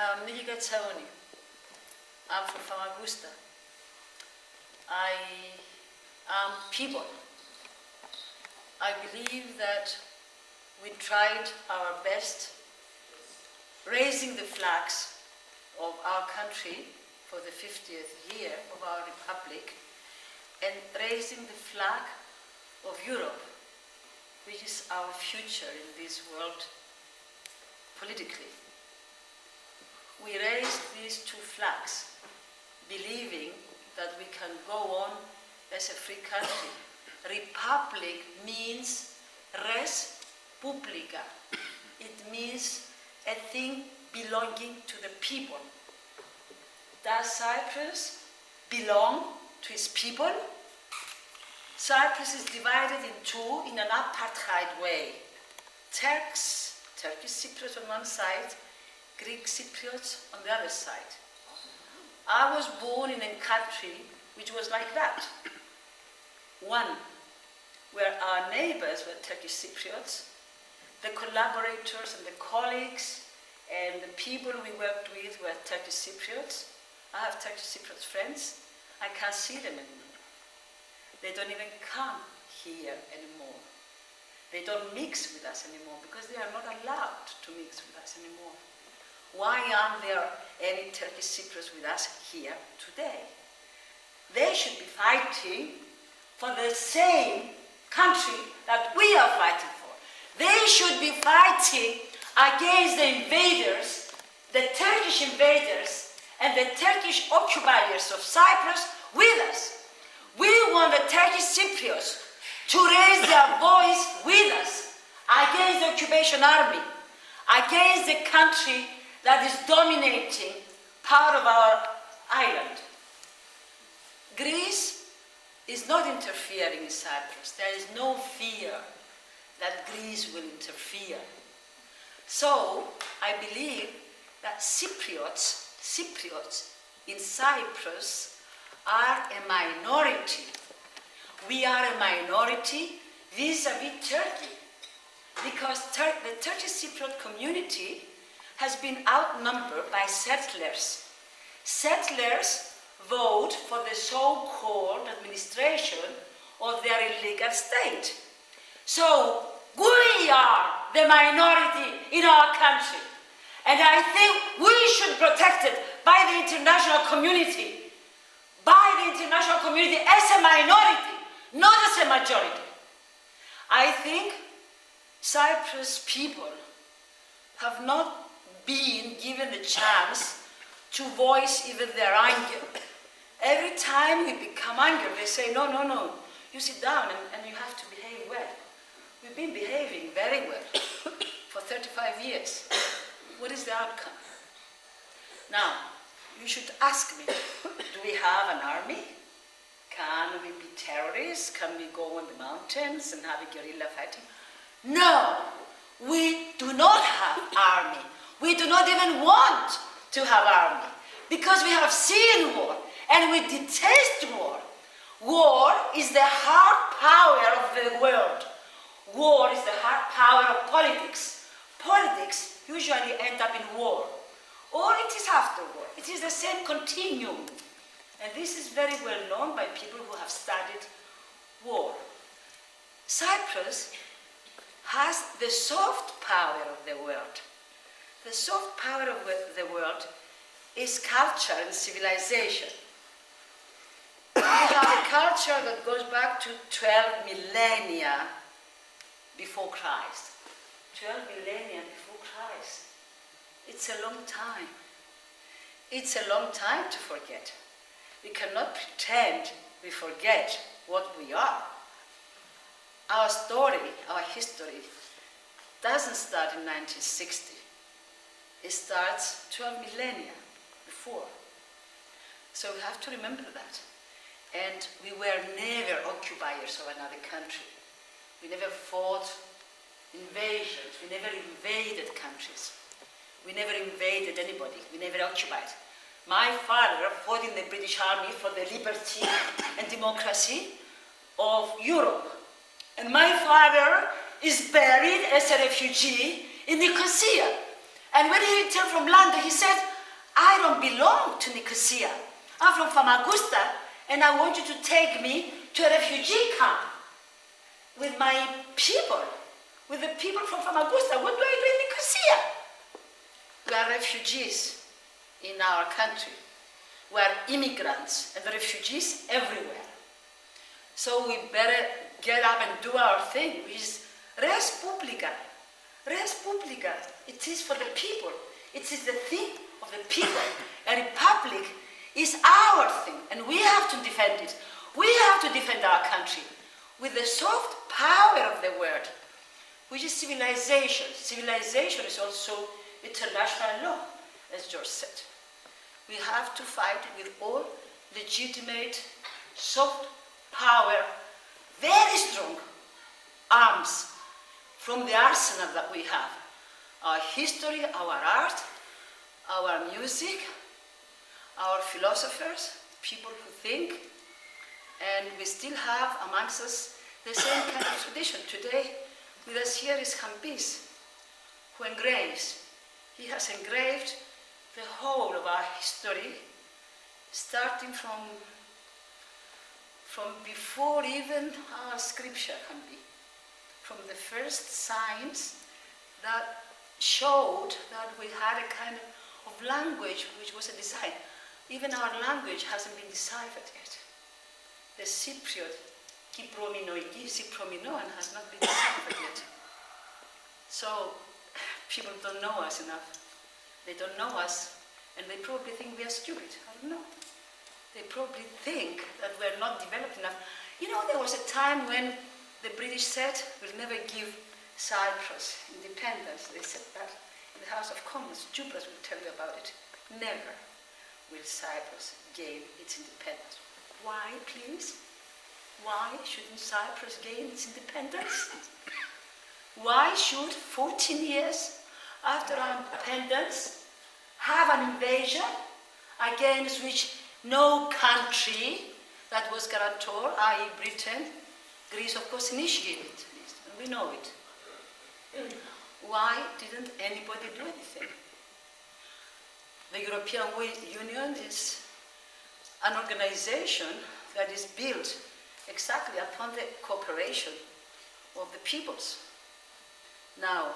I'm Niki Katsaouni. I'm from Famagusta. I am people. I believe that we tried our best raising the flags of our country for the 50th year of our republic and raising the flag of Europe, which is our future in this world politically. We raised these two flags, believing that we can go on as a free country. Republic means res publica. It means a thing belonging to the people. Does Cyprus belong to its people? Cyprus is divided in two in an apartheid way. Turkish Cypriots on one side, Greek Cypriots on the other side. I was born in a country which was like that. One, where our neighbors were Turkish Cypriots, the collaborators and the colleagues and the people we worked with were Turkish Cypriots. I have Turkish Cypriot friends. I can't see them anymore. They don't even come here anymore. They don't mix with us anymore because they are not allowed to mix with us anymore. Why aren't there any Turkish Cypriots with us here today? They should be fighting for the same country that we are fighting for. They should be fighting against the invaders, the Turkish invaders, and the Turkish occupiers of Cyprus with us. We want the Turkish Cypriots to raise their voice with us against the occupation army, against the country that is dominating part of our island. Greece is not interfering in Cyprus. There is no fear that Greece will interfere. So I believe that Cypriots in Cyprus are a minority. We are a minority vis-à-vis Turkey, because the Turkish Cypriot community has been outnumbered by settlers. Settlers vote for the so-called administration of their illegal state. So we are the minority in our country. And I think we should be protected by the international community as a minority, not as a majority. I think Cyprus people have not been given the chance to voice even their anger. Every time we become angry, they say, no, you sit down and you have to behave well. We've been behaving very well for 35 years. What is the outcome? Now, you should ask me, do we have an army? Can we be terrorists? Can we go on the mountains and have a guerrilla fighting? No, we do not have army. We do not even want to have army because we have seen war and we detest war. War is the hard power of the world. War is the hard power of politics. Politics usually end up in war, or it is after war. It is the same continuum. And this is very well known by people who have studied war. Cyprus has the soft power of the world. The soft power of the world is culture and civilization. We have a culture that goes back to 12 millennia before Christ. 12 millennia before Christ. It's a long time. It's a long time to forget. We cannot pretend we forget what we are. Our story, our history, doesn't start in 1960. It starts 12 millennia before. So we have to remember that. And we were never occupiers of another country. We never fought invasions. We never invaded countries. We never invaded anybody. We never occupied. My father fought in the British Army for the liberty and democracy of Europe. And my father is buried as a refugee in Nicosia. And when he returned from London, he said, I don't belong to Nicosia. I'm from Famagusta, and I want you to take me to a refugee camp with my people, with the people from Famagusta. What do I do in Nicosia? We are refugees in our country. We are immigrants and refugees everywhere. So we better get up and do our thing, which is res publica. Res publica. It is for the people. It is the thing of the people. A republic is our thing, and we have to defend it. We have to defend our country with the soft power of the word, which is civilization. Civilization is also international law, as George said. We have to fight with all legitimate, soft power, very strong arms from the arsenal that we have. Our history, our art, our music, our philosophers, people who think, and we still have amongst us the same kind of tradition. Today, with us here is Hambis, who engraves. He has engraved the whole of our history, starting from before even our scripture can be, from the first signs that showed that we had a kind of language which was a design. Even our language hasn't been deciphered yet. The Cypriot, Cyprominoan has not been deciphered yet. So people don't know us enough. They don't know us, and they probably think we are stupid. I don't know. They probably think that we're not developed enough. You know, there was a time when the British said, we'll never give Cyprus independence. They said that in the House of Commons. Jupiter will tell you about it. Never will Cyprus gain its independence. Why, please? Why shouldn't Cyprus gain its independence? Why should 14 years after our independence have an invasion against which no country that was guarantor, i.e. Britain, Greece of course initiated this, and we know it. Why didn't anybody do anything? The European Union is an organization that is built exactly upon the cooperation of the peoples. Now,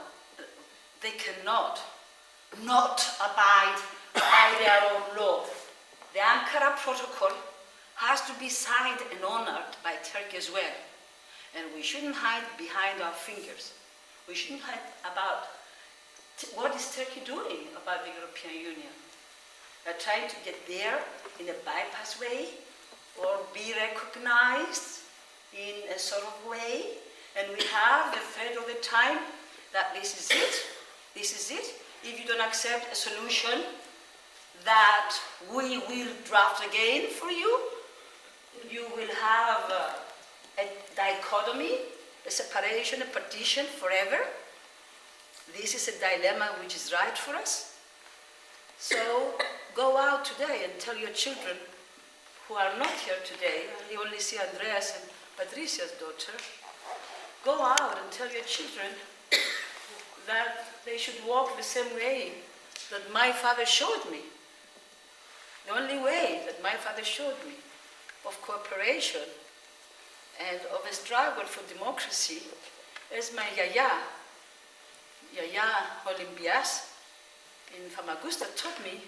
they cannot not abide by their own law. The Ankara Protocol has to be signed and honored by Turkey as well. And we shouldn't hide behind our fingers. We shouldn't hide about what is Turkey doing about the European Union. They're trying to get there in a bypass way or be recognized in a sort of way. And we have the threat all the time that this is it, this is it. If you don't accept a solution that we will draft again for you, you will have a dichotomy, a separation, a partition forever. This is a dilemma which is right for us. So go out today and tell your children who are not here today, you only see Andreas and Patricia's daughter, go out and tell your children that they should walk the same way that my father showed me. The only way that my father showed me of cooperation and of a struggle for democracy, as my Yaya Olympias in Famagusta taught me.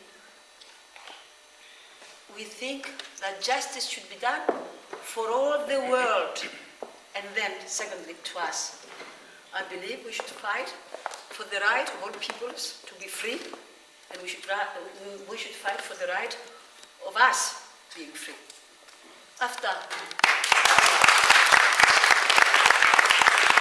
We think that justice should be done for all the world, and then, secondly, to us. I believe we should fight for the right of all peoples to be free, and we should fight for the right of us being free. After.